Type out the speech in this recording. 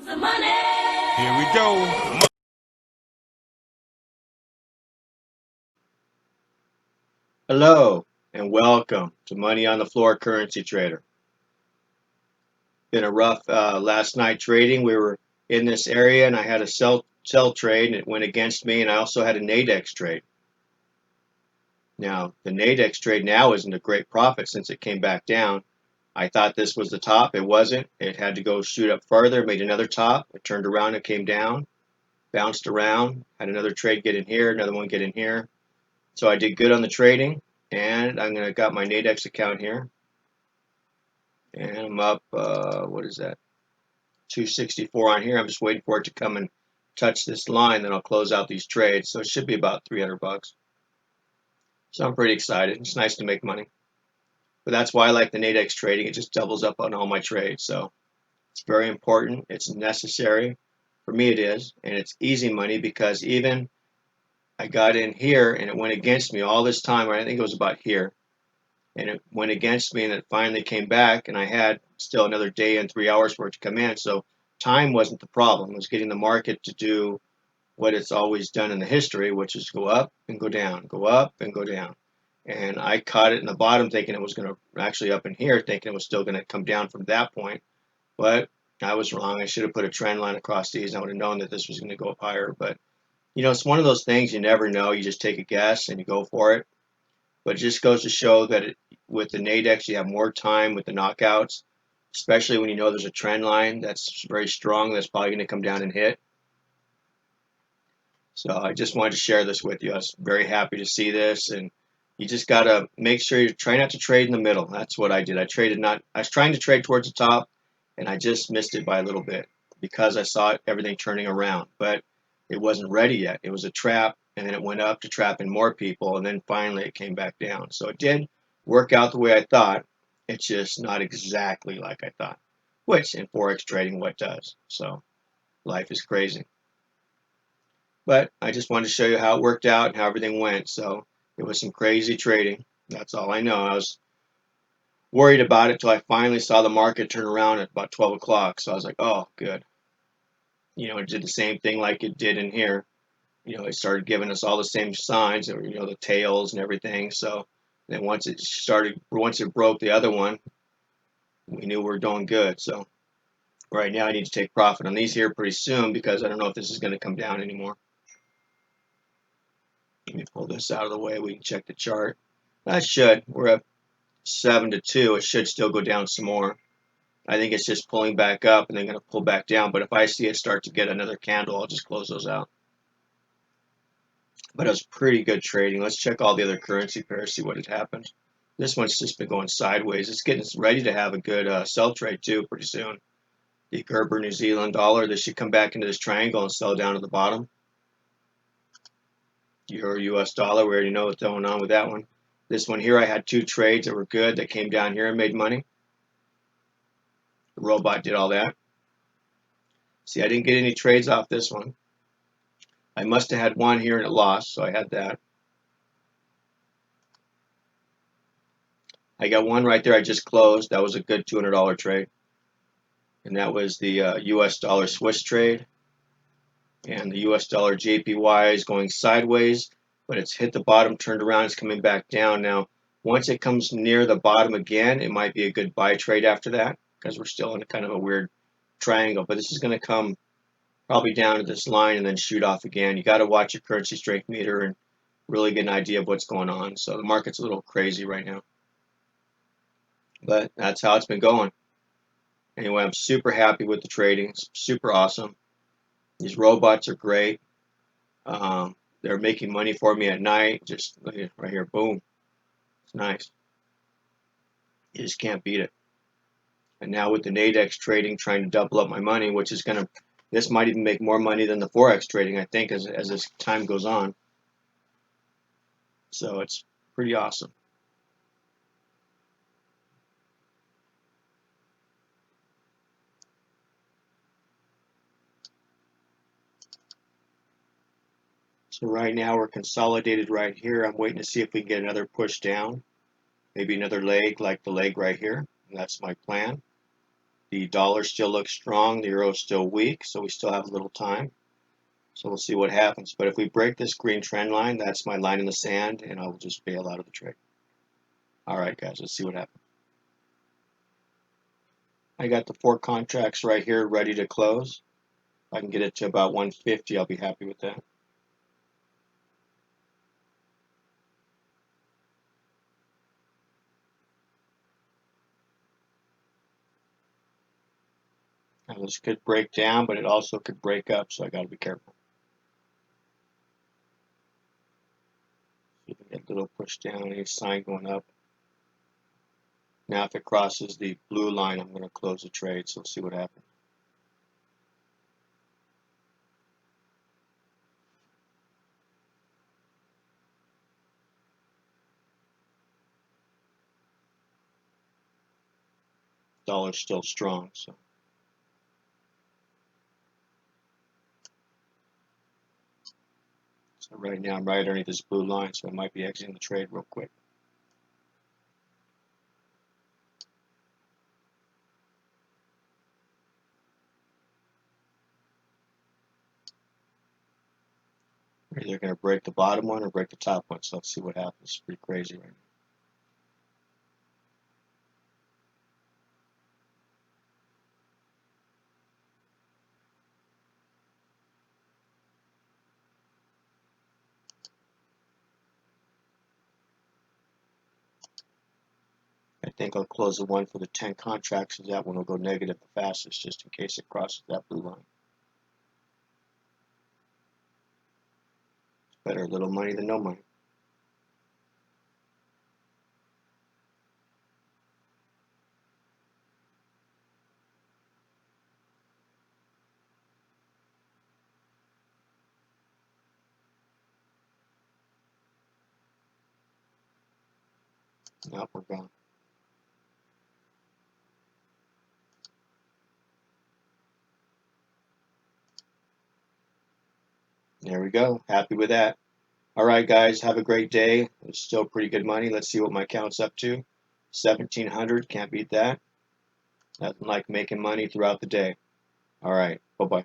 The money. Here we go. Hello and welcome to Money on the Floor Currency Trader. Been a rough last night trading. We were in this area and I had a sell trade and it went against me, and I also had a Nadex trade. Now the Nadex trade now isn't a great profit since it came back down. I thought this was the top. It wasn't. It had to go shoot up further, made another top. It turned around and came down, bounced around, had another trade get in here, another one get in here. So I did good on the trading, and I'm gonna got my Nadex account here. And I'm up, what is that? 264 on here. I'm just waiting for it to come and touch this line, then I'll close out these trades. So it should be about 300 bucks. So I'm pretty excited. It's nice to make money. But that's why I like the Nadex trading. It just doubles up on all my trades. So it's very important. It's necessary. For me it is. And it's easy money because even I got in here and it went against me all this time. I think it was about here. And it went against me and it finally came back, and I had still another day and 3 hours for it to come in. So time wasn't the problem. It was getting the market to do what it's always done in the history, which is go up and go down, go up and go down. And I caught it in the bottom thinking it was going to actually up in here, thinking it was still going to come down from that point. But I was wrong. I should have put a trend line across these. I would have known that this was going to go up higher. But, it's one of those things you never know. You just take a guess and you go for it. But it just goes to show that with the Nadex, you have more time with the knockouts, especially when you know there's a trend line that's very strong that's probably going to come down and hit. So I just wanted to share this with you. I was very happy to see this, and you just got to make sure you try not to trade in the middle. That's what I did. I was trying to trade towards the top, and I just missed it by a little bit because I saw everything turning around, but it wasn't ready yet. It was a trap, and then it went up to trap in more people, and then finally it came back down. So it did work out the way I thought. It's just not exactly like I thought, which in Forex trading, what does? So life is crazy. But I just wanted to show you how it worked out and how everything went. So it was some crazy trading. That's all I know. I was worried about it till I finally saw the market turn around at about 12 o'clock. So I was like, oh, good. It did the same thing like it did in here. It started giving us all the same signs, the tails and everything. So then once it broke the other one, we knew we were doing good. So right now I need to take profit on these here pretty soon because I don't know if this is going to come down anymore. Let me pull this out of the way. We can check the chart. That should. We're up 7 to 2. It should still go down some more. I think it's just pulling back up and then going to pull back down. But if I see it start to get another candle, I'll just close those out. But it was pretty good trading. Let's check all the other currency pairs, see what had happened. This one's just been going sideways. It's getting ready to have a good sell trade too pretty soon. The Gerber New Zealand dollar, this should come back into this triangle and sell down to the bottom. Euro US dollar, we already know what's going on with that one. This one here, I had two trades that were good that came down here and made money. The robot did all that. See, I didn't get any trades off this one. I must have had one here and it lost, so I had that. I got one right there I just closed. That was a good $200 trade. And that was the US dollar Swiss trade. And the US dollar JPY is going sideways, but it's hit the bottom, turned around, it's coming back down. Now, once it comes near the bottom again, it might be a good buy trade after that because we're still in kind of a weird triangle. But this is going to come probably down to this line and then shoot off again. You got to watch your currency strength meter and really get an idea of what's going on. So the market's a little crazy right now. But that's how it's been going. Anyway, I'm super happy with the trading. It's super awesome. These robots are great. They're making money for me at night. Just right here, boom. It's nice. You just can't beat it. And now with the Nadex trading, trying to double up my money, which is this might even make more money than the Forex trading, I think, as this time goes on. So it's pretty awesome. So right now we're consolidated right here. I'm waiting to see if we can get another push down. Maybe another leg like the leg right here. And that's my plan. The dollar still looks strong, the euro is still weak, so we still have a little time. So we'll see what happens. But if we break this green trend line, that's my line in the sand, and I will just bail out of the trade. All right, guys, let's see what happens. I got the 4 contracts right here ready to close. If I can get it to about 150, I'll be happy with that. Now this could break down, but it also could break up, so I got to be careful. See if we get a little push down, any sign going up. Now if it crosses the blue line, I'm going to close the trade, so we'll see what happens. Dollar's still strong, so right now I'm right underneath this blue line, so I might be exiting the trade real quick. We're either going to break the bottom one or break the top one, so let's see what happens. It's pretty crazy right now. I think I'll close the one for the 10 contracts, and that one will go negative the fastest, just in case it crosses that blue line. It's better a little money than no money. Now we're gone. There we go. Happy with that. All right, guys, have a great day. It's still pretty good money. Let's see what my account's up to. 1,700, can't beat that. Nothing like making money throughout the day. All right, bye-bye.